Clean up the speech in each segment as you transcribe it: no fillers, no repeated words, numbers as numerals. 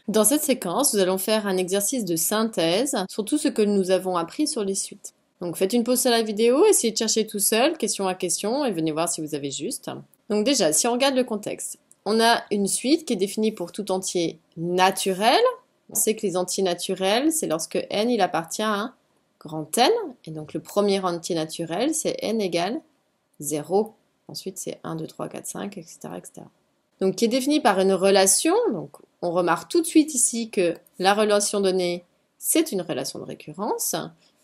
Dans cette séquence, nous allons faire un exercice de synthèse sur tout ce que nous avons appris sur les suites. Donc faites une pause sur la vidéo, essayez de chercher tout seul, question à question, et venez voir si vous avez juste. Donc déjà, si on regarde le contexte, on a une suite qui est définie pour tout entier naturel. On sait que les entiers naturels, c'est lorsque n il appartient à un grand N, et donc le premier entier naturel, c'est n égale 0. Ensuite, c'est 1, 2, 3, 4, 5, etc., etc. Donc, qui est défini par une relation. Donc, on remarque tout de suite ici que la relation donnée, c'est une relation de récurrence,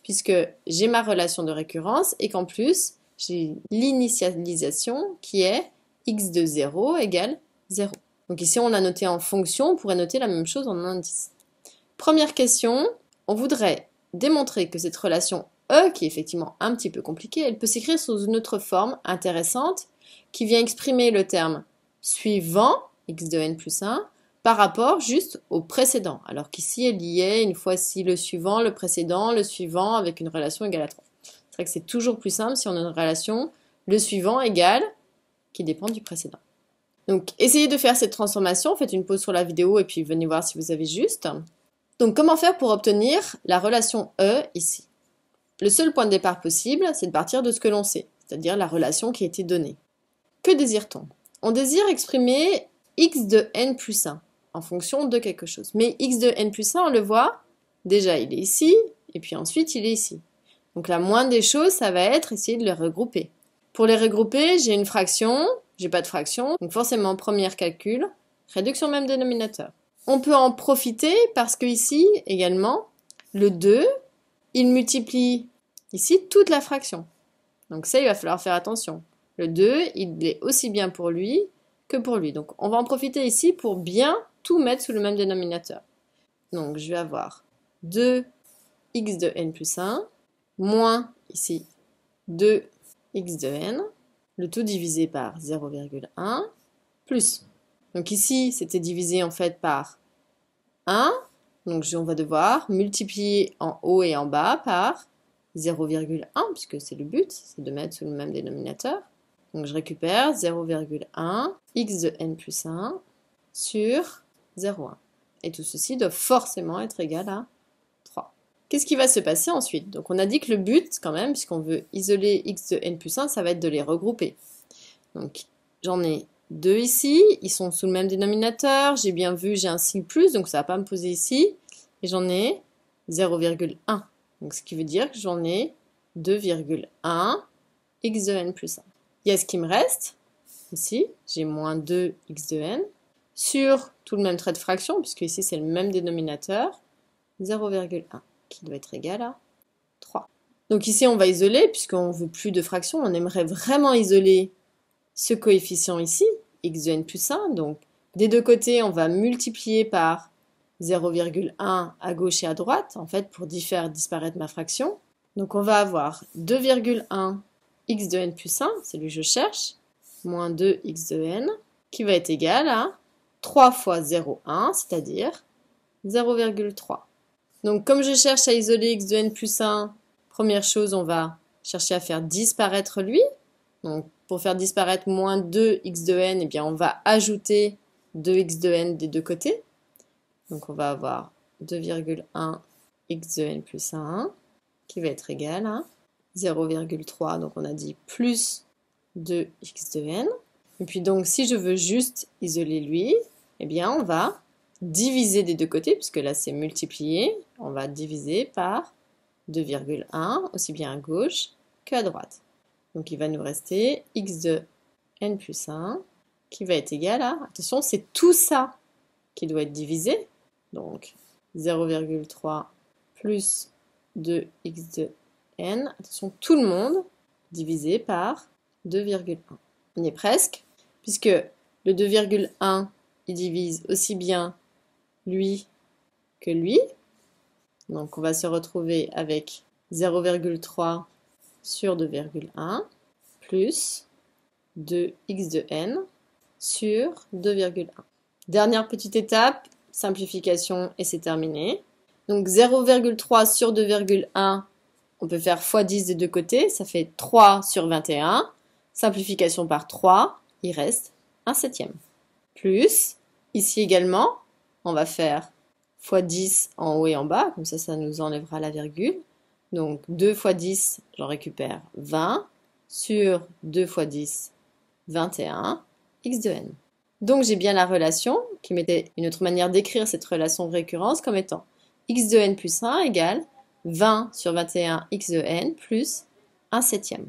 puisque j'ai ma relation de récurrence et qu'en plus, j'ai l'initialisation qui est x de 0 égale 0. Donc ici, on l'a noté en fonction, on pourrait noter la même chose en indice. Première question, on voudrait démontrer que cette relation E, qui est effectivement un petit peu compliquée, elle peut s'écrire sous une autre forme intéressante qui vient exprimer le terme suivant, x de n plus 1, par rapport juste au précédent. Alors qu'ici, elle y est une fois si le suivant, le précédent, le suivant avec une relation égale à 3. C'est vrai que c'est toujours plus simple si on a une relation le suivant égale qui dépend du précédent. Donc, essayez de faire cette transformation, faites une pause sur la vidéo et puis venez voir si vous avez juste. Donc, comment faire pour obtenir la relation E ici? Le seul point de départ possible, c'est de partir de ce que l'on sait, c'est-à-dire la relation qui a été donnée. Que désire-t-on? On désire exprimer x de n plus 1 en fonction de quelque chose. Mais x de n plus 1, on le voit, déjà il est ici, et puis ensuite il est ici. Donc la moindre des choses, ça va être essayer de les regrouper. Pour les regrouper, j'ai une fraction, j'ai pas de fraction, donc forcément premier calcul, réduction même dénominateur. On peut en profiter parce que ici également, le 2, il multiplie ici toute la fraction. Donc ça, il va falloir faire attention. Le 2, il est aussi bien pour lui que pour lui. Donc on va en profiter ici pour bien tout mettre sous le même dénominateur. Donc je vais avoir 2x de n plus 1, moins ici 2x de n, le tout divisé par 0,1, plus. Donc ici, c'était divisé en fait par 1, donc on va devoir multiplier en haut et en bas par 0,1, puisque c'est le but, c'est de mettre sous le même dénominateur. Donc je récupère 0,1 x de n plus 1 sur 0,1. Et tout ceci doit forcément être égal à 3. Qu'est-ce qui va se passer ensuite? Donc on a dit que le but, quand même, puisqu'on veut isoler x de n plus 1, ça va être de les regrouper. Donc j'en ai 2 ici, ils sont sous le même dénominateur, j'ai bien vu, j'ai un signe plus, donc ça ne va pas me poser ici. Et j'en ai 0,1. Donc ce qui veut dire que j'en ai 2,1 x de n plus 1. Il y a ce qui me reste, ici, j'ai moins 2 x de n, sur tout le même trait de fraction, puisque ici c'est le même dénominateur, 0,1, qui doit être égal à 3. Donc ici on va isoler, puisqu'on ne veut plus de fraction, on aimerait vraiment isoler ce coefficient ici, x de n plus 1, donc des deux côtés on va multiplier par 0,1 à gauche et à droite, en fait pour faire disparaître ma fraction. Donc on va avoir 2,1 x de n plus 1, c'est lui que je cherche, moins 2 x de n, qui va être égal à 3 fois 0,1, c'est-à-dire 0,3. Donc comme je cherche à isoler x de n plus 1, première chose, on va chercher à faire disparaître lui. Donc pour faire disparaître moins 2 x de n, eh bien, on va ajouter 2 x de n des deux côtés. Donc on va avoir 2,1 x de n plus 1 qui va être égal à 0,3, donc on a dit plus 2 x de n. Et puis donc si je veux juste isoler lui, eh bien on va diviser des deux côtés, puisque là c'est multiplié, on va diviser par 2,1, aussi bien à gauche qu'à droite. Donc il va nous rester x de n plus 1 qui va être égal à, attention c'est tout ça qui doit être divisé, donc 0,3 plus 2x de n, attention tout le monde, divisé par 2,1. On y est presque, puisque le 2,1, il divise aussi bien lui que lui. Donc on va se retrouver avec 0,3 sur 2,1 plus 2x de n sur 2,1. Dernière petite étape, simplification et c'est terminé. Donc 0,3 sur 2,1, on peut faire x10 des deux côtés, ça fait 3 sur 21. Simplification par 3, il reste un septième. Plus, ici également, on va faire fois 10 en haut et en bas, comme ça nous enlèvera la virgule. Donc 2 fois 10, j'en récupère 20, sur 2 fois 10, 21, x de n. Donc j'ai bien la relation, qui m'était une autre manière d'écrire cette relation de récurrence, comme étant x de n plus 1 égale 20 sur 21 x de n plus 1 septième.